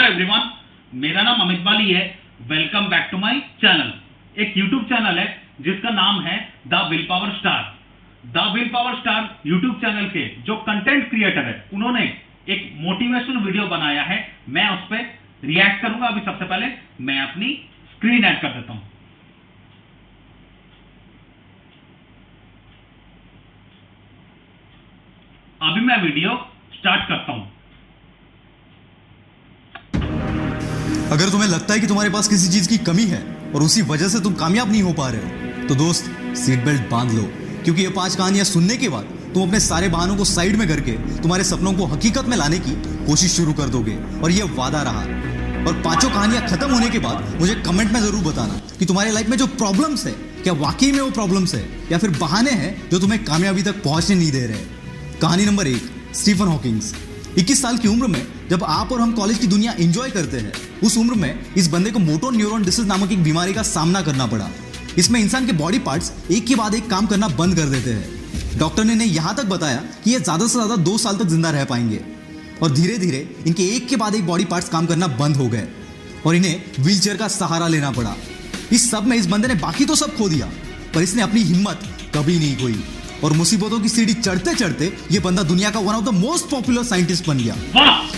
Everyone, मेरा नाम अमित बाली है। Welcome back to my channel. एक यूट्यूब चैनल है जिसका नाम है the will power star. The will power star YouTube channel के जो कंटेंट क्रिएटर है, उन्होंने एक मोटिवेशनल वीडियो बनाया है। मैं उस पर रिएक्ट करूंगा। अभी सबसे पहले मैं अपनी स्क्रीन ऐड कर देता हूं। अभी मैं वीडियो स्टार्ट करता हूं। अगर तुम्हें लगता है कि तुम्हारे पास किसी चीज की कमी है और उसी वजह से तुम कामयाब नहीं हो पा रहे हो, तो दोस्त सीट बेल्ट बांध लो, क्योंकि ये 5 कहानियां सुनने के बाद तुम अपने सारे बहानों को साइड में करके तुम्हारे सपनों को हकीकत में लाने की कोशिश शुरू कर दोगे। और ये वादा रहा। और 5 कहानियां खत्म होने के बाद मुझे कमेंट में जरूर बताना कि तुम्हारे लाइफ में जो प्रॉब्लम्स है, क्या वाकई में वो प्रॉब्लम्स है या फिर बहाने हैं जो तुम्हें कामयाबी तक पहुंचने नहीं दे रहे। कहानी नंबर 1, स्टीफन हॉकिंग्स। 21 साल की उम्र में जब आप और हम कॉलेज की दुनिया एंजॉय करते हैं, उस उम्र में इस बंदे को मोटो न्यूरॉन डिसीज नामक एक बीमारी का सामना करना पड़ा। इसमें इंसान के बॉडी पार्ट्स एक के बाद एक काम करना बंद कर देते हैं। डॉक्टर ने इन्हें यहां तक बताया कि ये ज्यादा से ज्यादा 2 साल तक जिंदा रह पाएंगे। और धीरे धीरे इनके एक के बाद एक बॉडी पार्ट्स काम करना बंद हो गए और इन्हें व्हीलचेयर का सहारा लेना पड़ा। इस सब में इस बंदे ने बाकी तो सब खो दिया, पर इसने अपनी हिम्मत कभी नहीं खोई। और मुसीबतों की सीढ़ी चढ़ते चढ़ते ये बंदा दुनिया का one of the most popular scientist बन गया,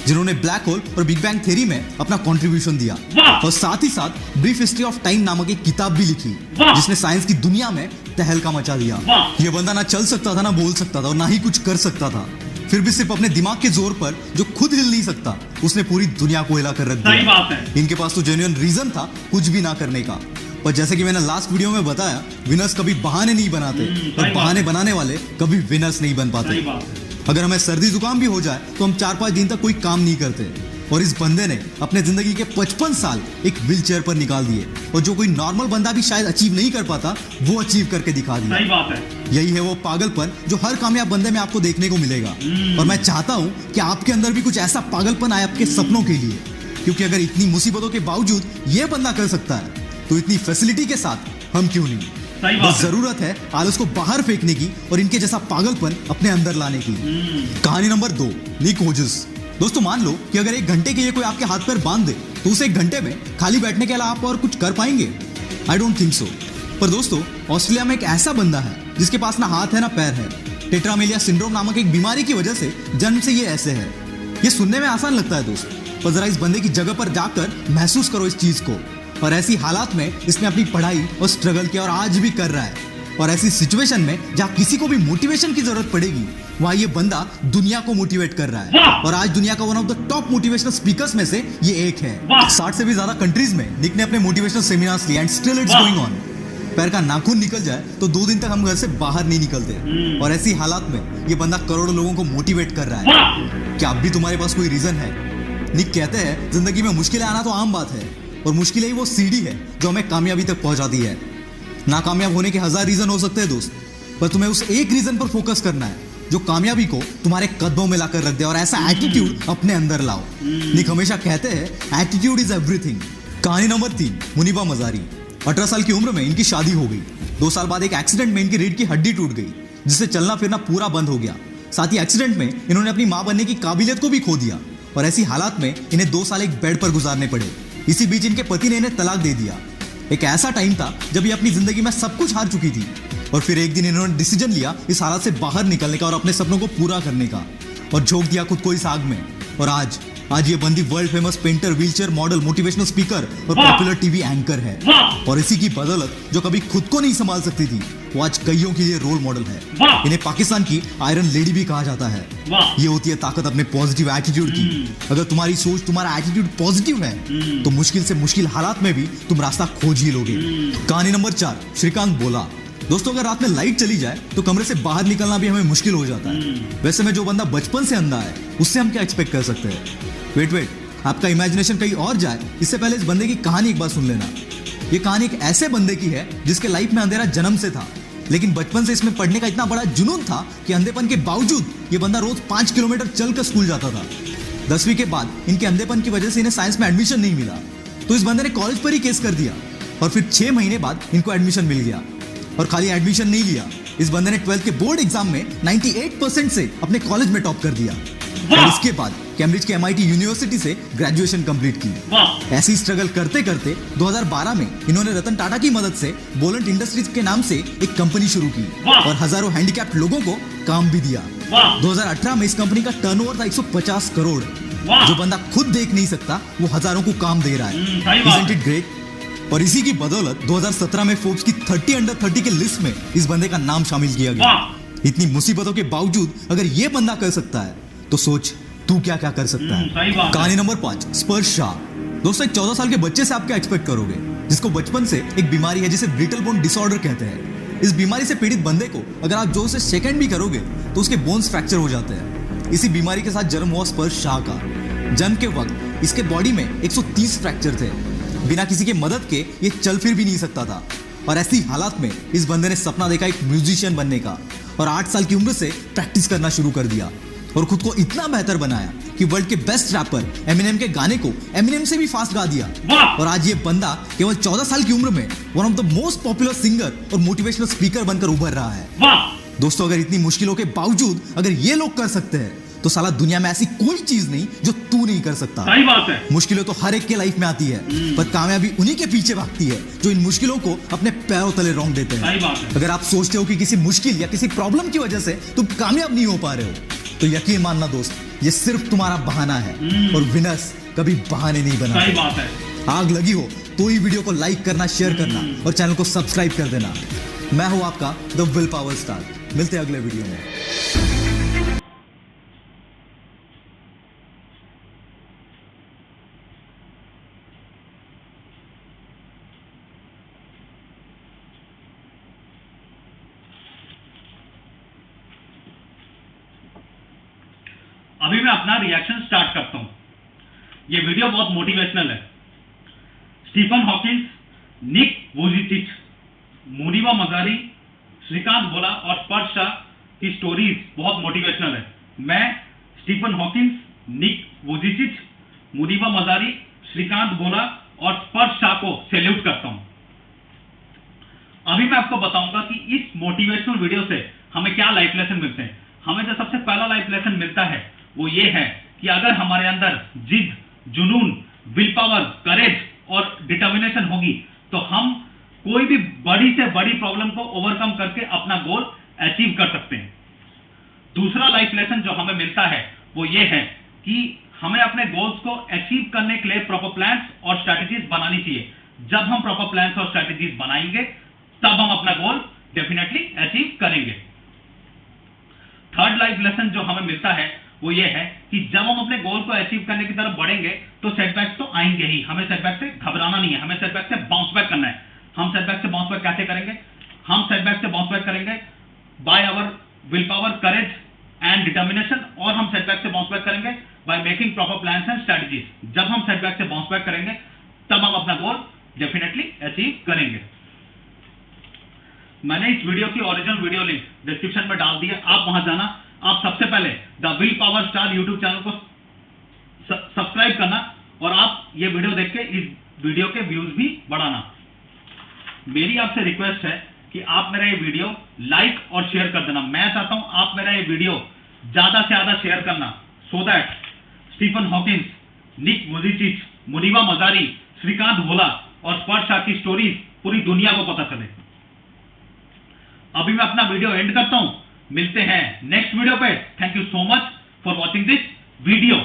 जिन्होंने ब्लैक होल और बिग बैंग थ्योरी में अपना कंट्रीब्यूशन दिया। और साथ ही साथ ब्रीफ हिस्ट्री ऑफ टाइम नामक एक किताब भी लिखी, जिसने साइंस की दुनिया में तहलका मचा दिया। ये बंदा ना चल सकता था, ना बोल सकता था और ना ही कुछ कर सकता था। फिर भी सिर्फ अपने दिमाग के जोर पर, जो खुद हिल नहीं सकता, उसने पूरी दुनिया को हिला कर रख दिया। इनके पास तो जेन्युइन रीजन था कुछ भी ना करने का। पर जैसे कि मैंने लास्ट वीडियो में बताया, विनर्स कभी बहाने नहीं बनाते और बहाने बनाने वाले कभी विनर्स नहीं बन पाते। अगर हमें सर्दी जुकाम भी हो जाए तो हम 4-5 दिन तक कोई काम नहीं करते। और इस बंदे ने अपने जिंदगी के 55 साल एक व्हीलचेयर पर निकाल दिए, और जो कोई नॉर्मल बंदा भी शायद अचीव नहीं कर पाता, वो अचीव करके दिखा दिया। सही बात है। यही है वो पागलपन जो हर कामयाब बंदे में आपको देखने को मिलेगा। और मैं चाहता हूं कि आपके अंदर भी कुछ ऐसा पागलपन आए आपके सपनों के लिए, क्योंकि अगर इतनी मुसीबतों के बावजूद ये बंदा कर सकता है, तो इतनी फैसिलिटी के साथ हम क्यों नहीं। बस जरूरत है आलस को बाहर फेंकने की और इनके जैसा पागलपन अपने अंदर लाने की। कहानी नंबर 2, निक होजस। दोस्तों, मान लो कि अगर 1 घंटे के लिए कोई आपके हाथ पैर बांध दे, तो उस 1 घंटे में खाली बैठने के अलावा आप और कुछ कर पाएंगे? I don't think so. पर दोस्तों, ऑस्ट्रेलिया में एक ऐसा बंदा है जिसके पास ना हाथ है ना पैर है। टेट्रामेलिया सिंड्रोम नामक एक बीमारी की वजह से जन्म से ये ऐसे है। ये सुनने में आसान लगता है दोस्त, पर जरा इस बंदे की जगह पर जाकर महसूस करो इस चीज को। और ऐसी हालात में इसने अपनी पढ़ाई और स्ट्रगल किया और आज भी कर रहा है। और ऐसी सिचुएशन में जहां किसी को भी मोटिवेशन की जरूरत पड़ेगी, वहां ये बंदा दुनिया को मोटिवेट कर रहा है। और आज दुनिया का one of the top motivational speakers में से ये एक है। 60 से भी ज्यादा कंट्रीज में निक ने अपने मोटिवेशनल सेमिनार्स लिए, and still it's going on. पैर का नाखून निकल जाए तो 2 दिन तक हम घर से बाहर नहीं निकलते। और ऐसी हालात में ये बंदा करोड़ों लोगों को मोटिवेट कर रहा है। क्या अब भी तुम्हारे पास कोई रीजन है? निक कहते हैं, जिंदगी में मुश्किलें आना तो आम बात है, और मुश्किल ही वो सीढ़ी है जो हमें कामयाबी तक पहुंचाती है। नाकामयाब होने के 1000 रीजन हो सकते हैं दोस्त, पर तुम्हें उस एक रीजन पर फोकस करना है जो कामयाबी को तुम्हारे कदमों में लाकर रख दे। और ऐसा एटीट्यूड अपने अंदर लाओ। निक हमेशा कहते हैं, एटीट्यूड इज एवरीथिंग। कहानी नंबर 3, मुनीबा मजारी। 18 साल की उम्र में इनकी शादी हो गई। 2 साल बाद एक एक्सीडेंट में इनकी रीढ़ की हड्डी टूट गई, जिससे चलना फिरना पूरा बंद हो गया। साथ ही एक्सीडेंट में इन्होंने अपनी मां बनने की काबिलियत को भी खो दिया। और ऐसी हालात में इन्हें 2 साल एक बेड पर गुजारने पड़े। इसी बीच इनके पति ने इन्हें तलाक दे दिया। एक ऐसा टाइम था जब ये अपनी जिंदगी में सब कुछ हार चुकी थी। और फिर एक दिन इन्होंने डिसीजन लिया इस हालत से बाहर निकलने का और अपने सपनों को पूरा करने का, और झोंक दिया खुद को इस आग में। और आज ये बंदी world famous painter, wheelchair model, motivational speaker और पॉपुलर टीवी एंकर है। और इसी की बदौलत जो कभी खुद को नहीं संभाल सकती थी, वो आज कईयों के लिए रोल मॉडल है। इन्हें पाकिस्तान की आयरन लेडी भी कहा जाता है। ये होती है ताकत अपने पॉजिटिव एटीट्यूड की। अगर तुम्हारी सोच, तुम्हारा एटीट्यूड पॉजिटिव है, तो मुश्किल से मुश्किल हालात में भी तुम रास्ता खोज ही लोगे। कहानी नंबर 4, श्रीकांत बोला। दोस्तों, अगर रात में लाइट चली जाए तो कमरे से बाहर निकलना भी हमें मुश्किल हो जाता है। वैसे में जो बंदा बचपन से अंधा है, उससे हम क्या एक्सपेक्ट कर सकते हैं? वेट, आपका इमेजिनेशन कहीं और जाए इससे पहले इस बंदे की कहानी एक बार सुन लेना। ये कहानी एक ऐसे बंदे की है जिसके लाइफ में अंधेरा जन्म से था, लेकिन बचपन से इसमें पढ़ने का इतना बड़ा जुनून था कि अंधेपन के बावजूद ये बंदा रोज 5 किलोमीटर चलकर स्कूल जाता था। 10वीं के बाद इनके अंधेपन की वजह से इन्हें साइंस में एडमिशन नहीं मिला, तो इस बंदे ने कॉलेज पर ही केस कर दिया। और फिर 6 महीने बाद इनको एडमिशन मिल गया। और खाली एडमिशन नहीं लिया, इस बंदे ने 12th के बोर्ड एग्जाम में 98% से अपने कॉलेज में टॉप कर दिया। वाह! और इसके बाद कैम्ब्रिज के MIT यूनिवर्सिटी से ग्रेजुएशन कंप्लीट की। वाह! ऐसी स्ट्रगल करते करते 2012 में इन्होंने रतन टाटा की मदद से बोलेंट इंडस्ट्रीज के नाम से एक कंपनी शुरू की वाह! और हजारों हैंडीकैप्ड लोगों को काम भी दिया। वाह! 2018 में इस कंपनी का टर्नओवर था 150 करोड़। वाह! जो बंदा खुद देख नहीं सकता वो हजारों को काम दे रहा है। सही बात Isn't it great? और इसी की बदौलत 2017 में फोर्ब्स की 30 अंडर 30 के लिस्ट में इस बंदे का नाम शामिल किया गया। वाह! इतनी मुसीबतों के बावजूद अगर ये बंदा कर सकता है तो सोच तू क्या क्या कर सकता सही है। बात है। कहानी नंबर 5, स्पर्श शाह। दोस्तों, एक 14 साल के बच्चे से आप क्या एक्सपेक्ट करोगे, जिसको बचपन से एक बीमारी है जिसे ब्रिटल बोन डिसऑर्डर कहते हैं। इस बीमारी से पीड़ित बंदे को अगर आप जोर से सेकंड भी करोगे तो उसके बोन्स फ्रैक्चर हो जाते हैं। इसी बीमारी के साथ जन्म हुआ स्पर्श शाह का। जन्म के वक्त इसके बॉडी में 130 फ्रैक्चर थे। बिना किसी के मदद के ये चल फिर भी नहीं सकता था। और ऐसी हालात में इस बंदे ने सपना देखा एक म्यूजिशियन बनने का और 8 साल की उम्र से प्रैक्टिस करना शुरू कर दिया और खुद को इतना बेहतर बनाया कि वर्ल्ड के बेस्ट रैपर एमिनेम के गाने को एमिनेम से भी फास्ट गा दिया। और आज ये बंदा केवल 14 साल की उम्र में one of the most popular singer और मोटिवेशनल स्पीकर बनकर उभर रहा है। दोस्तों, अगर इतनी मुश्किलों के बावजूद अगर ये लोग कर सकते हैं तो साला दुनिया में ऐसी कोई चीज नहीं जो तू नहीं कर सकता। सही बात है। मुश्किलें तो हर एक के लाइफ में आती है, पर कामयाबी उन्हीं के पीछे भागती है जो इन मुश्किलों को अपने पैरों तले रौंद देते हैं। सही बात है। अगर आप सोचते हो कि किसी मुश्किल या किसी प्रॉब्लम की वजह से तुम कामयाब नहीं हो पा रहे हो तो यकीन मानना दोस्त, ये सिर्फ तुम्हारा बहाना है और विनर्स कभी बहाने नहीं बनाते। सही बात है। आग लगी हो तो ही वीडियो को लाइक करना, शेयर करना और चैनल को सब्सक्राइब कर देना। मैं हूं आपका द विल पावर स्टार। मिलते हैं अगले वीडियो में। अभी मैं अपना रिएक्शन स्टार्ट करता हूं। ये वीडियो बहुत मोटिवेशनल है। स्टीफन हॉकिंस, निक वुजिचिच, मुनीवा मजारी, श्रीकांत भोला और स्पर्श शाह की स्टोरीज बहुत मोटिवेशनल है। मैं स्टीफन हॉकिंस, निक वुजिचिच, मुनीवा मजारी, श्रीकांत भोला और स्पर्श शाह को सैल्यूट करता हूं। अभी मैं आपको बताऊंगा कि इस मोटिवेशनल वीडियो से हमें क्या लाइफ लेसन मिलते हैं। हमें जो सबसे पहला लाइफ लेसन मिलता है वो ये है कि अगर हमारे अंदर जिद, जुनून, विल पावर, करेज और डिटर्मिनेशन होगी तो हम कोई भी बड़ी से बड़ी प्रॉब्लम को ओवरकम करके अपना गोल अचीव कर सकते हैं। दूसरा लाइफ लेसन जो हमें मिलता है वो ये है कि हमें अपने गोल्स को अचीव करने के लिए प्रॉपर प्लान्स और स्ट्रैटेजीज बनानी चाहिए। जब हम प्रॉपर प्लान्स और स्ट्रैटेजीज बनाएंगे तब हम अपना गोल डेफिनेटली अचीव करेंगे। थर्ड लाइफ लेसन जो हमें मिलता है वो ये है कि जब हम अपने गोल को अचीव करने की तरफ बढ़ेंगे तो सेटबैक्स तो आएंगे ही। हमें सेटबैक से घबराना नहीं है, हमें सेटबैक से बाउंस बैक करना है। हम सेटबैक से बाउंस बैक कैसे करेंगे? हम सेटबैक से बाउंस बैक करेंगे by our will power, courage and determination. और हम सेटबैक से बाउंस बैक करेंगे by making proper plans and strategies. जब हम सेटबैक से बाउंस बैक करेंगे तब हम अपना गोल डेफिनेटली अचीव करेंगे। मैंने इस वीडियो की ओरिजिनल वीडियो लिंक डिस्क्रिप्शन में डाल दी है, आप वहां जाना। आप सबसे पहले the will power star YouTube channel को सब्सक्राइब करना और आप ये वीडियो देख के इस वीडियो के व्यूज भी बढ़ाना। मेरी आपसे रिक्वेस्ट है कि आप मेरा ये वीडियो लाइक और शेयर कर देना। मैं चाहता हूं आप मेरा ये वीडियो ज्यादा से ज्यादा शेयर करना सो दैट स्टीफन हॉकिंस, निक वुजिचिच, मुनीवा मजारी, श्रीकांत भोला और स्पर्श शाह की स्टोरीज पूरी दुनिया को पता चले। अभी मैं अपना वीडियो एंड करता हूं। मिलते हैं नेक्स्ट वीडियो पे। Thank you so much for watching this video.